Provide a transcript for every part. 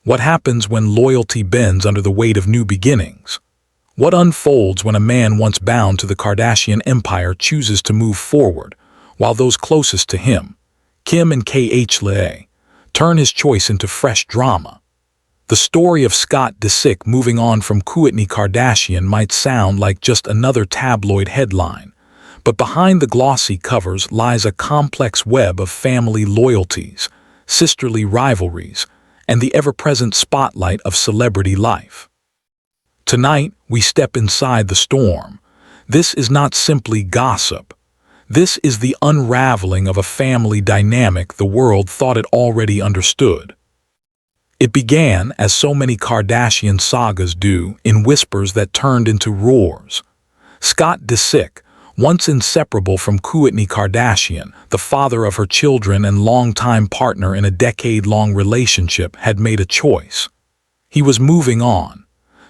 What happens when loyalty bends under the weight of new beginnings? What unfolds when a man once bound to the Kardashian empire chooses to move forward, while those closest to him, Kim and Khloé, turn his choice into fresh drama? The story of Scott Disick moving on from Kourtney Kardashian might sound like just another tabloid headline, but behind the glossy covers lies a complex web of family loyalties, sisterly rivalries, and the ever-present spotlight of celebrity life. Tonight, we step inside the storm. This is not simply gossip. This is the unraveling of a family dynamic the world thought it already understood. It began, as so many Kardashian sagas do, in whispers that turned into roars. Scott Disick, once inseparable from Kourtney Kardashian, the father of her children and longtime partner in a decade-long relationship, had made a choice. He was moving on.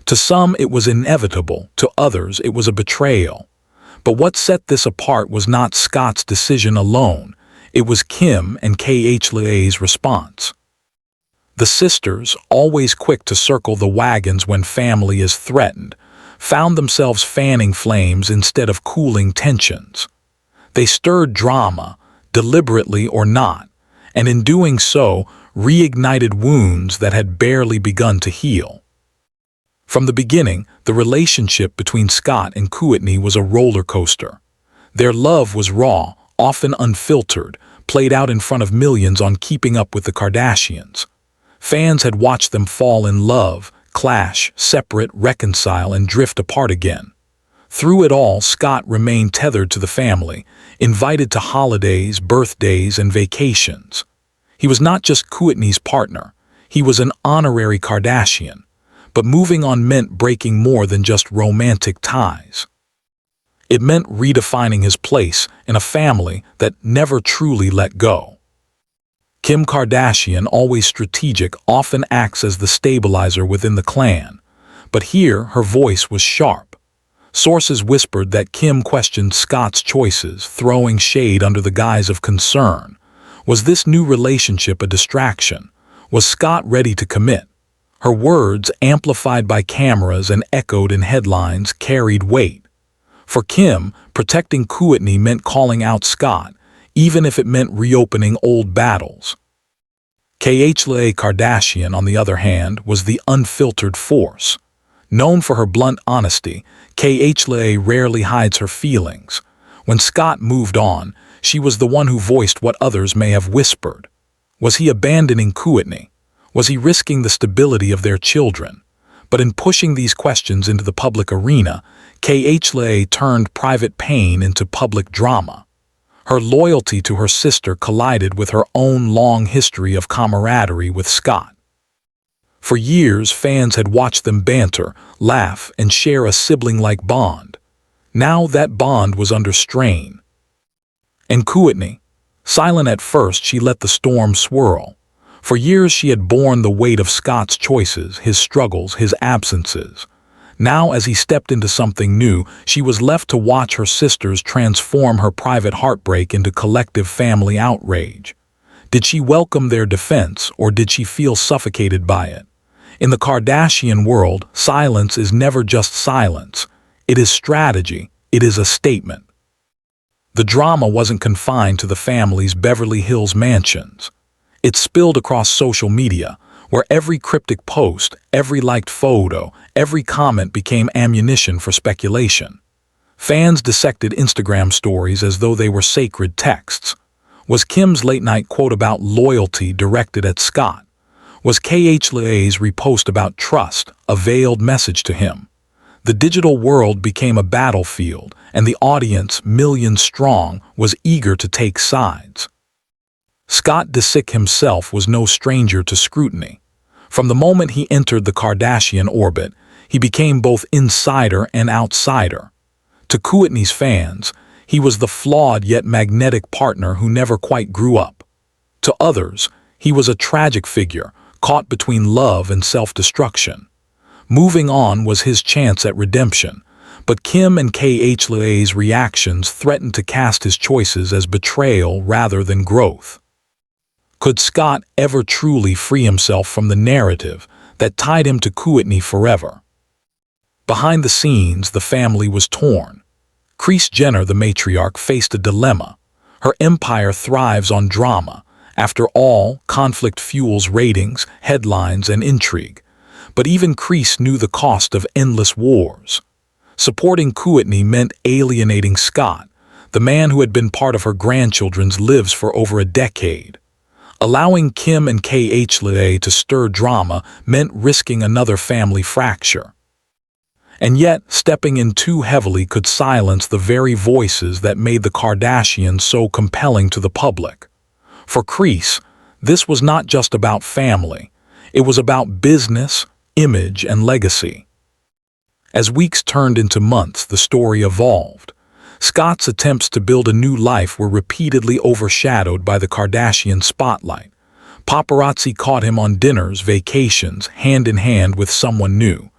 To some it was inevitable, to others it was a betrayal. But what set this apart was not Scott's decision alone, it was Kim and Khloé's response. The sisters, always quick to circle the wagons when family is threatened, found themselves fanning flames instead of cooling tensions. They stirred drama, deliberately or not, and in doing so, reignited wounds that had barely begun to heal. From the beginning, the relationship between Scott and Kourtney was a roller coaster. Their love was raw, often unfiltered, played out in front of millions on Keeping Up with the Kardashians. Fans had watched them fall in love, clash, separate, reconcile, and drift apart again. Through it all, Scott remained tethered to the family, invited to holidays, birthdays, and vacations. He was not just Kourtney's partner, he was an honorary Kardashian. But moving on meant breaking more than just romantic ties. It meant redefining his place in a family that never truly let go. Kim Kardashian, always strategic, often acts as the stabilizer within the clan, but here her voice was sharp. Sources whispered that Kim questioned Scott's choices, throwing shade under the guise of concern. Was this new relationship a distraction? Was Scott ready to commit? Her words, amplified by cameras and echoed in headlines, carried weight. For Kim, protecting Kourtney meant calling out Scott, even if it meant reopening old battles. Khloé Kardashian, on the other hand, was the unfiltered force. Known for her blunt honesty, Khloé rarely hides her feelings. When Scott moved on, she was the one who voiced what others may have whispered. Was he abandoning Kourtney? Was he risking the stability of their children? But in pushing these questions into the public arena, Khloé turned private pain into public drama. Her loyalty to her sister collided with her own long history of camaraderie with Scott. For years, fans had watched them banter, laugh, and share a sibling-like bond. Now that bond was under strain. And Kourtney, silent at first, she let the storm swirl. For years she had borne the weight of Scott's choices, his struggles, his absences. Now, as he stepped into something new, she was left to watch her sisters transform her private heartbreak into collective family outrage. Did she welcome their defense, or did she feel suffocated by it? In the Kardashian world, silence is never just silence. It is strategy. It is a statement. The drama wasn't confined to the family's Beverly Hills mansions. It spilled across social media, where every cryptic post, every liked photo, every comment became ammunition for speculation. Fans dissected Instagram stories as though they were sacred texts. Was Kim's late-night quote about loyalty directed at Scott? Was Khloé's repost about trust a veiled message to him? The digital world became a battlefield, and the audience, millions strong, was eager to take sides. Scott Disick himself was no stranger to scrutiny. From the moment he entered the Kardashian orbit, he became both insider and outsider. To Kourtney's fans, he was the flawed yet magnetic partner who never quite grew up. To others, he was a tragic figure, caught between love and self-destruction. Moving on was his chance at redemption, but Kim and Khloé's reactions threatened to cast his choices as betrayal rather than growth. Could Scott ever truly free himself from the narrative that tied him to Kourtney forever? Behind the scenes, the family was torn. Kris Jenner, the matriarch, faced a dilemma. Her empire thrives on drama. After all, conflict fuels ratings, headlines, and intrigue. But even Kris knew the cost of endless wars. Supporting Kourtney meant alienating Scott, the man who had been part of her grandchildren's lives for over a decade. Allowing Kim and Khloé to stir drama meant risking another family fracture. And yet, stepping in too heavily could silence the very voices that made the Kardashians so compelling to the public. For Kris, this was not just about family. It was about business, image, and legacy. As weeks turned into months, the story evolved. Scott's attempts to build a new life were repeatedly overshadowed by the Kardashian spotlight. Paparazzi caught him on dinners, vacations, hand in hand with someone new.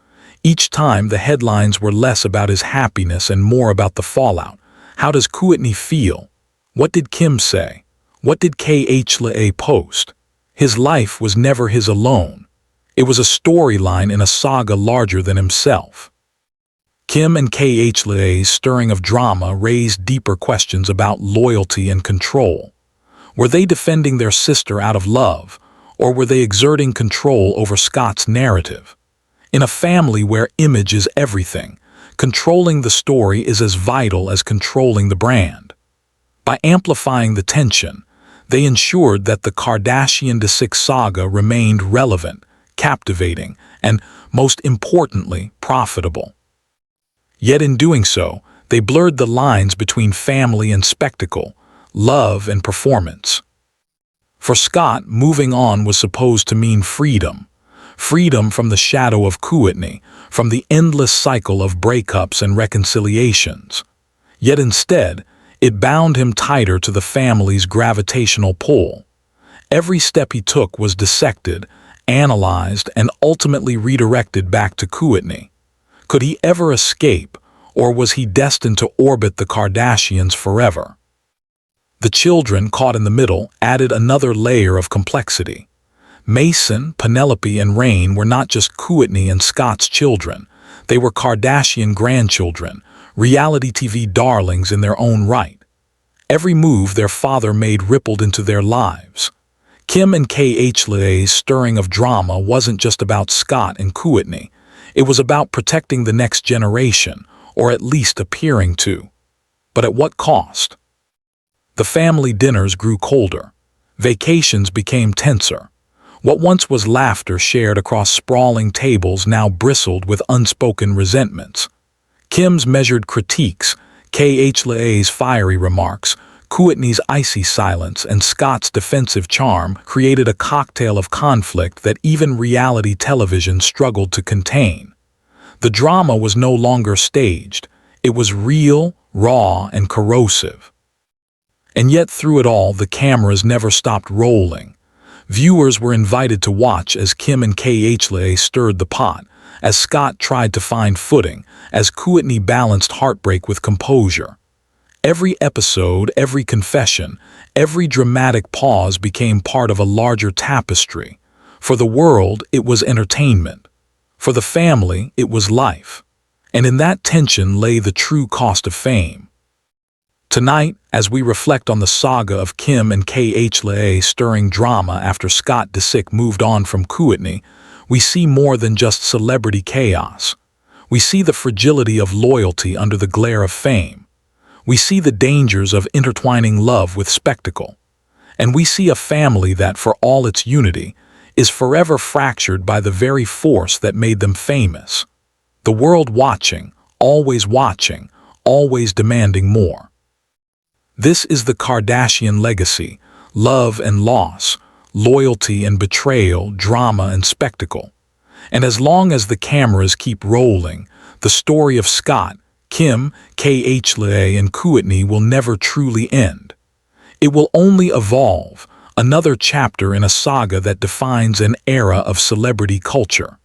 Each time, the headlines were less about his happiness and more about the fallout. How does Kourtney feel? What did Kim say? What did Khloé post? His life was never his alone. It was a storyline in a saga larger than himself. Kim and Khloé's stirring of drama raised deeper questions about loyalty and control. Were they defending their sister out of love, or were they exerting control over Scott's narrative? In a family where image is everything, controlling the story is as vital as controlling the brand. By amplifying the tension, they ensured that the Kardashian-Disick saga remained relevant, captivating, and, most importantly, profitable. Yet in doing so, they blurred the lines between family and spectacle, love and performance. For Scott, moving on was supposed to mean freedom. Freedom from the shadow of Kourtney, from the endless cycle of breakups and reconciliations. Yet instead, it bound him tighter to the family's gravitational pull. Every step he took was dissected, analyzed, and ultimately redirected back to Kourtney. Could he ever escape, or was he destined to orbit the Kardashians forever? The children, caught in the middle, added another layer of complexity. Mason, Penelope, and Rain were not just Kourtney and Scott's children. They were Kardashian grandchildren, reality TV darlings in their own right. Every move their father made rippled into their lives. Kim and Khloé's stirring of drama wasn't just about Scott and Kourtney. It was about protecting the next generation, or at least appearing to. But at what cost? The family dinners grew colder. Vacations became tenser. What once was laughter shared across sprawling tables now bristled with unspoken resentments. Kim's measured critiques, Khloé's fiery remarks, Kourtney's icy silence, and Scott's defensive charm created a cocktail of conflict that even reality television struggled to contain. The drama was no longer staged. It was real, raw, and corrosive. And yet through it all, the cameras never stopped rolling. Viewers were invited to watch as Kim and Khloé stirred the pot, as Scott tried to find footing, as Kourtney balanced heartbreak with composure. Every episode, every confession, every dramatic pause became part of a larger tapestry. For the world, it was entertainment. For the family, it was life. And in that tension lay the true cost of fame. Tonight, as we reflect on the saga of Kim and Khloé stirring drama after Scott Disick moved on from Kourtney, we see more than just celebrity chaos. We see the fragility of loyalty under the glare of fame. We see the dangers of intertwining love with spectacle. And we see a family that, for all its unity, is forever fractured by the very force that made them famous. The world watching, always demanding more. This is the Kardashian legacy: love and loss, loyalty and betrayal, drama and spectacle. And as long as the cameras keep rolling, the story of Scott, Kim, Khloé, and Kourtney will never truly end. It will only evolve, another chapter in a saga that defines an era of celebrity culture.